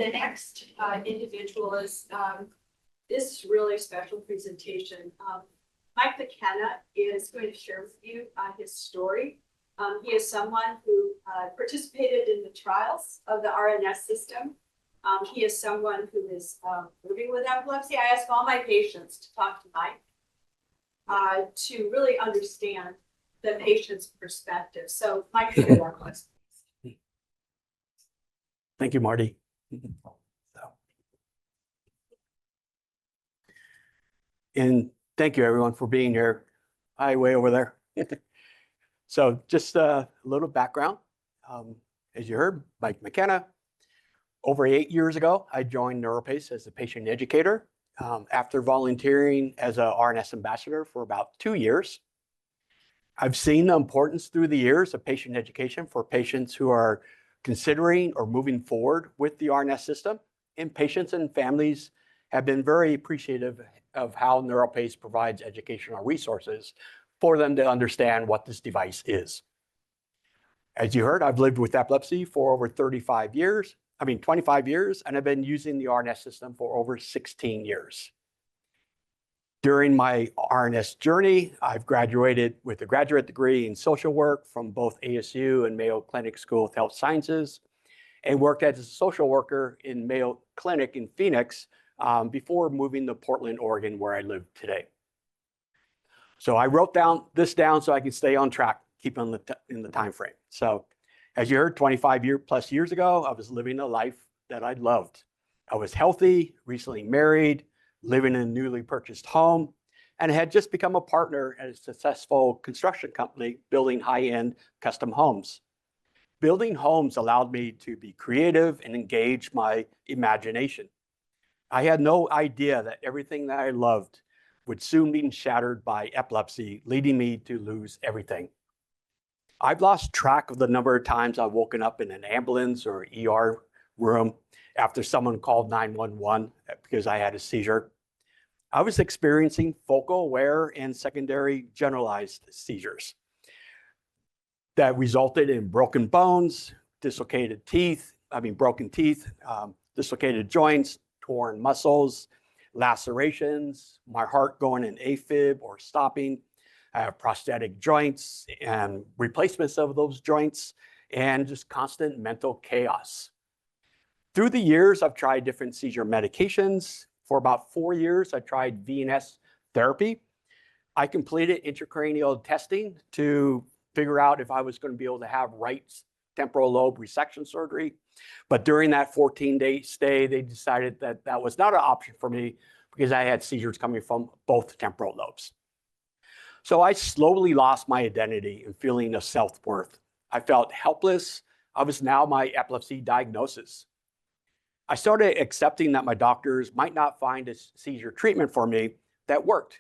The next individual is this really special presentation. Mike McKenna is going to share with you his story. He is someone who participated in the trials of the RNS system. He is someone who is living with epilepsy. I ask all my patients to talk to Mike to really understand the patient's perspective. So Mike, share that with us. Thank you, Marty. And thank you, everyone, for being here. Hi, way over there. So just a little background. As you heard, Mike McKenna. Over 8 years ago, I joined NeuroPace as a patient educator after volunteering as a RNS ambassador for about 2 years. I've seen the importance through the years of patient education for patients who are considering or moving forward with the RNS system, and patients and families have been very appreciative of how NeuroPace provides educational resources for them to understand what this device is. As you heard, I've lived with epilepsy for over 25 years, and I've been using the RNS system for over 16 years. During my RNS journey, I've graduated with a graduate degree in social work from both ASU and Mayo Clinic School of Health Sciences, and worked as a social worker in Mayo Clinic in Phoenix before moving to Portland, Oregon, where I live today. So I wrote this down so I could stay on track, keep in the time frame. So as you heard, 25 plus years ago, I was living a life that I loved. I was healthy, recently married, living in a newly purchased home, and had just become a partner at a successful construction company building high-end custom homes. Building homes allowed me to be creative and engage my imagination. I had no idea that everything that I loved would soon be shattered by epilepsy, leading me to lose everything. I've lost track of the number of times I've woken up in an ambulance or ER room after someone called 911 because I had a seizure. I was experiencing focal, aware, and secondary generalized seizures that resulted in broken bones, dislocated teeth, dislocated joints, torn muscles, lacerations, my heart going in AFib or stopping. I have prosthetic joints and replacements of those joints, and just constant mental chaos. Through the years, I've tried different seizure medications. For about 4 years, I tried VNS therapy. I completed intracranial testing to figure out if I was going to be able to have right temporal lobe resection surgery. But during that 14-day stay, they decided that that was not an option for me because I had seizures coming from both temporal lobes. So I slowly lost my identity and feeling of self-worth. I felt helpless. I was now my epilepsy diagnosis. I started accepting that my doctors might not find a seizure treatment for me that worked.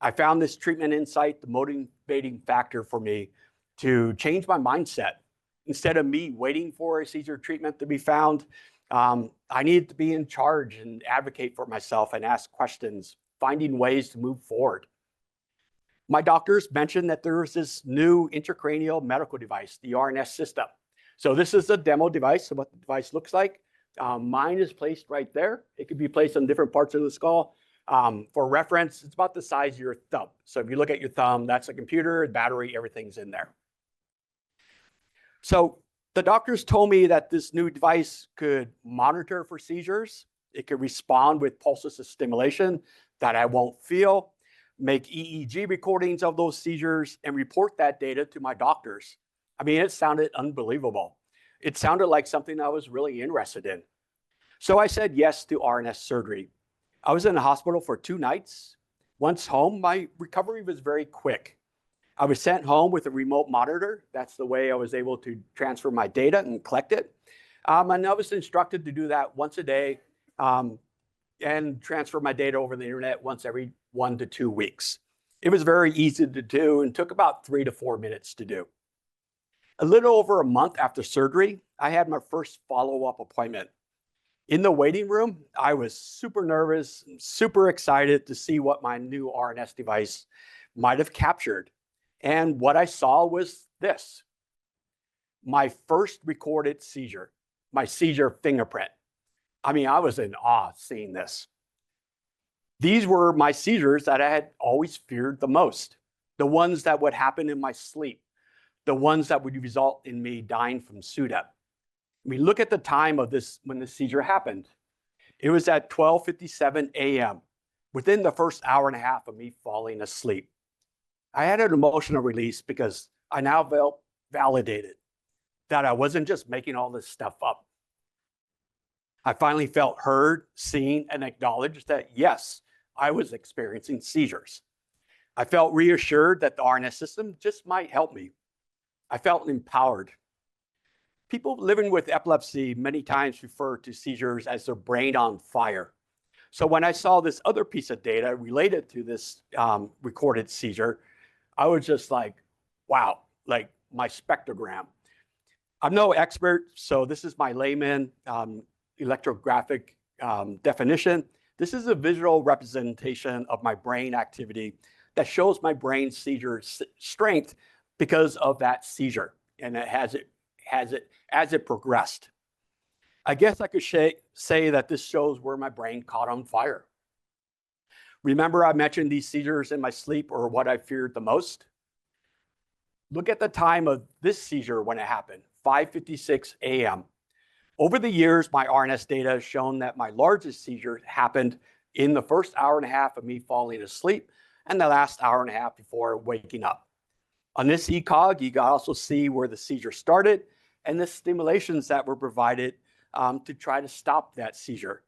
I found this treatment insight the motivating factor for me to change my mindset. Instead of me waiting for a seizure treatment to be found, I needed to be in charge and advocate for myself and ask questions, finding ways to move forward. My doctors mentioned that there was this new intracranial medical device, the RNS System. So this is a demo device of what the device looks like. Mine is placed right there. It could be placed on different parts of the skull. For reference, it's about the size of your thumb. So if you look at your thumb, that's a computer, battery, everything's in there. So the doctors told me that this new device could monitor for seizures. It could respond with pulses of stimulation that I won't feel, make EEG recordings of those seizures, and report that data to my doctors. I mean, it sounded unbelievable. It sounded like something I was really interested in. So I said yes to RNS surgery. I was in the hospital for 2 nights. Once home, my recovery was very quick. I was sent home with a remote monitor. That's the way I was able to transfer my data and collect it. And I was instructed to do that once a day and transfer my data over the internet once every 1 to 2 weeks. It was very easy to do and took about 3 to 4 minutes to do. A little over a month after surgery, I had my first follow-up appointment. In the waiting room, I was super nervous, super excited to see what my new RNS device might have captured. And what I saw was this: my first recorded seizure, my seizure fingerprint. I mean, I was in awe seeing this. These were my seizures that I had always feared the most, the ones that would happen in my sleep, the ones that would result in me dying from SUDEP. I mean, look at the time of this when the seizure happened. It was at 12:57 a.m., within the first hour and a half of me falling asleep. I had an emotional release because I now felt validated that I wasn't just making all this stuff up. I finally felt heard, seen, and acknowledged that, yes, I was experiencing seizures. I felt reassured that the RNS system just might help me. I felt empowered. People living with epilepsy many times refer to seizures as their brain on fire. So when I saw this other piece of data related to this recorded seizure, I was just like, wow, like my spectrogram. I'm no expert, so this is my layman electrographic definition. This is a visual representation of my brain activity that shows my brain seizure strength because of that seizure, and it has it as it progressed. I guess I could say that this shows where my brain caught on fire. Remember I mentioned these seizures in my sleep or what I feared the most? Look at the time of this seizure when it happened, 5:56 a.m. Over the years, my RNS data has shown that my largest seizure happened in the first hour and a half of me falling asleep and the last hour and a half before waking up. On this ECOG, you can also see where the seizure started and the stimulations that were provided to try to stop that seizure.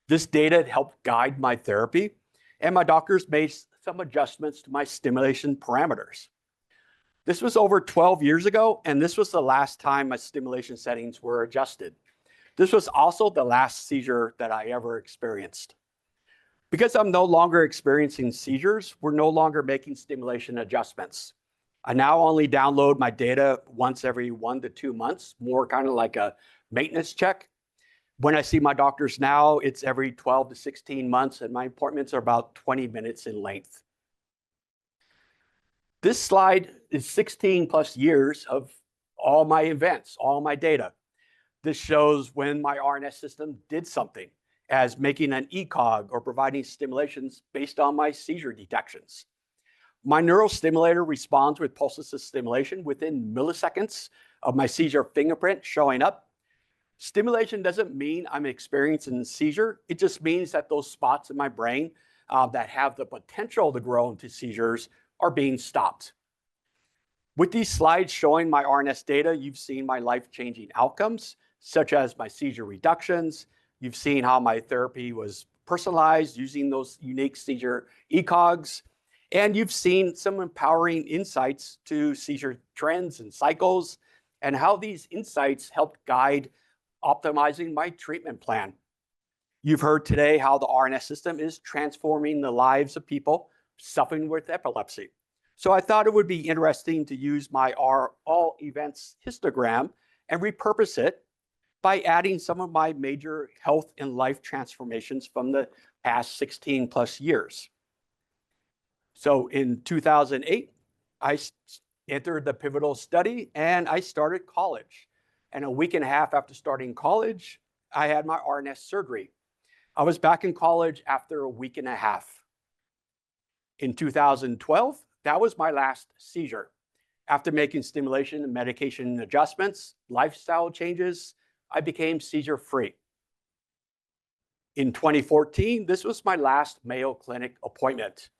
This data helped guide my therapy, and my doctors made some adjustments to my stimulation parameters. This was over 12 years ago, and this was the last time my stimulation settings were adjusted. This was also the last seizure that I ever experienced. Because I'm no longer experiencing seizures, we're no longer making stimulation adjustments. I now only download my data once every 1 to 2 months, more kind of like a maintenance check. When I see my doctors now, it's every 12 to 16 months, and my appointments are about 20 minutes in length. This slide is 16 plus years of all my events, all my data. This shows when my RNS system did something, as making an ECOG or providing stimulations based on my seizure detections. My neurostimulator responds with pulses of stimulation within milliseconds of my seizure fingerprint showing up. Stimulation doesn't mean I'm experiencing a seizure. It just means that those spots in my brain that have the potential to grow into seizures are being stopped. With these slides showing my RNS data, you've seen my life-changing outcomes, such as my seizure reductions. You've seen how my therapy was personalized using those unique seizure ECOGs. And you've seen some empowering insights to seizure trends and cycles, and how these insights helped guide optimizing my treatment plan. You've heard today how the RNS system is transforming the lives of people suffering with epilepsy. So I thought it would be interesting to use my all events histogram and repurpose it by adding some of my major health and life transformations from the past 16 plus years. So in 2008, I entered the pivotal study and I started college. And a week and a half after starting college, I had my RNS surgery. I was back in college after a week and a half. In 2012, that was my last seizure. After making stimulation and medication adjustments, lifestyle changes, I became seizure-free. In 2014, this was my last Mayo Clinic appointment.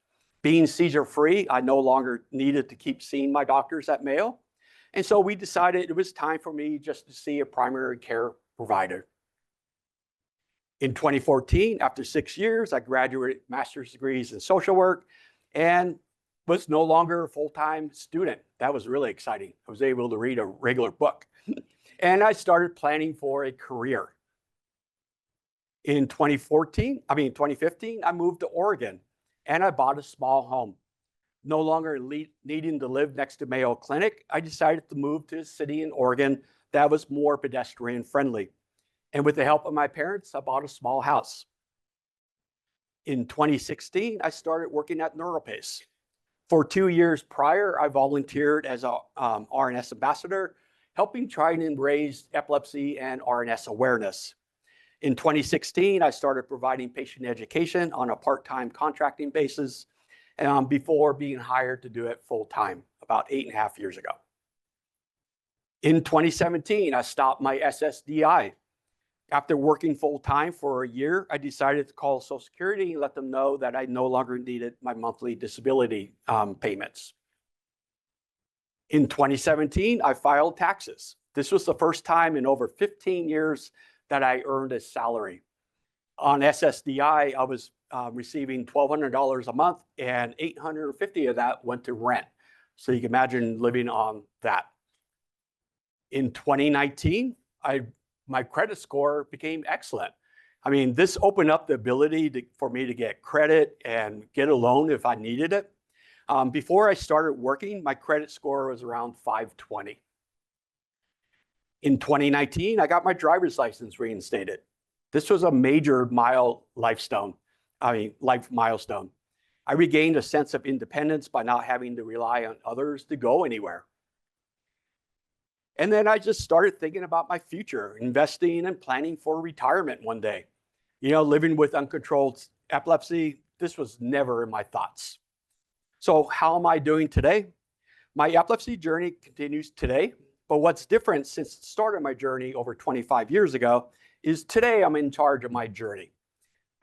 Being seizure-free, I no longer needed to keep seeing my doctors at Mayo. And so we decided it was time for me just to see a primary care provider. In 2014, after 6 years, I graduated master's degrees in social work and was no longer a full-time student. That was really exciting. I was able to read a regular book. And I started planning for a career. In 2015, I moved to Oregon and I bought a small home. No longer needing to live next to Mayo Clinic, I decided to move to a city in Oregon that was more pedestrian friendly. And with the help of my parents, I bought a small house. In 2016, I started working at NeuroPace. For 2 years prior, I volunteered as a RNS ambassador, helping try and raise epilepsy and RNS awareness. In 2016, I started providing patient education on a part-time contracting basis before being hired to do it full-time about 8.5 years ago. In 2017, I stopped my SSDI. After working full-time for a year, I decided to call Social Security and let them know that I no longer needed my monthly disability payments. In 2017, I filed taxes. This was the first time in over 15 years that I earned a salary. On SSDI, I was receiving $1,200 a month, and $850 of that went to rent. So you can imagine living on that. In 2019, my credit score became excellent. I mean, this opened up the ability for me to get credit and get a loan if I needed it. Before I started working, my credit score was around 520. In 2019, I got my driver's license reinstated. This was a major life milestone. I regained a sense of independence by not having to rely on others to go anywhere. And then I just started thinking about my future, investing and planning for retirement one day. You know, living with uncontrolled epilepsy, this was never in my thoughts. So how am I doing today? My epilepsy journey continues today, but what's different since the start of my journey over 25 years ago is today I'm in charge of my journey.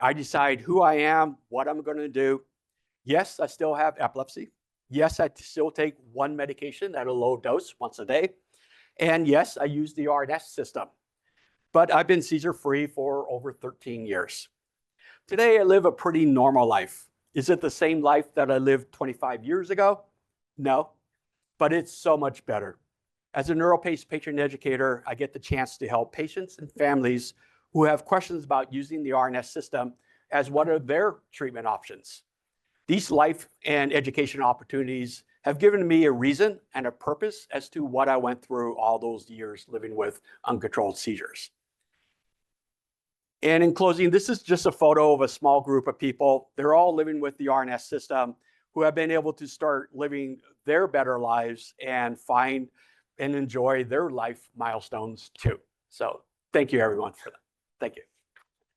I decide who I am, what I'm going to do. Yes, I still have epilepsy. Yes, I still take one medication at a low dose once a day. And yes, I use the RNS system, but I've been seizure-free for over 13 years. Today, I live a pretty normal life. Is it the same life that I lived 25 years ago? No, but it's so much better. As a NeuroPace patient educator, I get the chance to help patients and families who have questions about using the RNS system as one of their treatment options. These life and education opportunities have given me a reason and a purpose as to what I went through all those years living with uncontrolled seizures. And in closing, this is just a photo of a small group of people. They're all living with the RNS system who have been able to start living their better lives and find and enjoy their life milestones too. So thank you everyone for that. Thank you.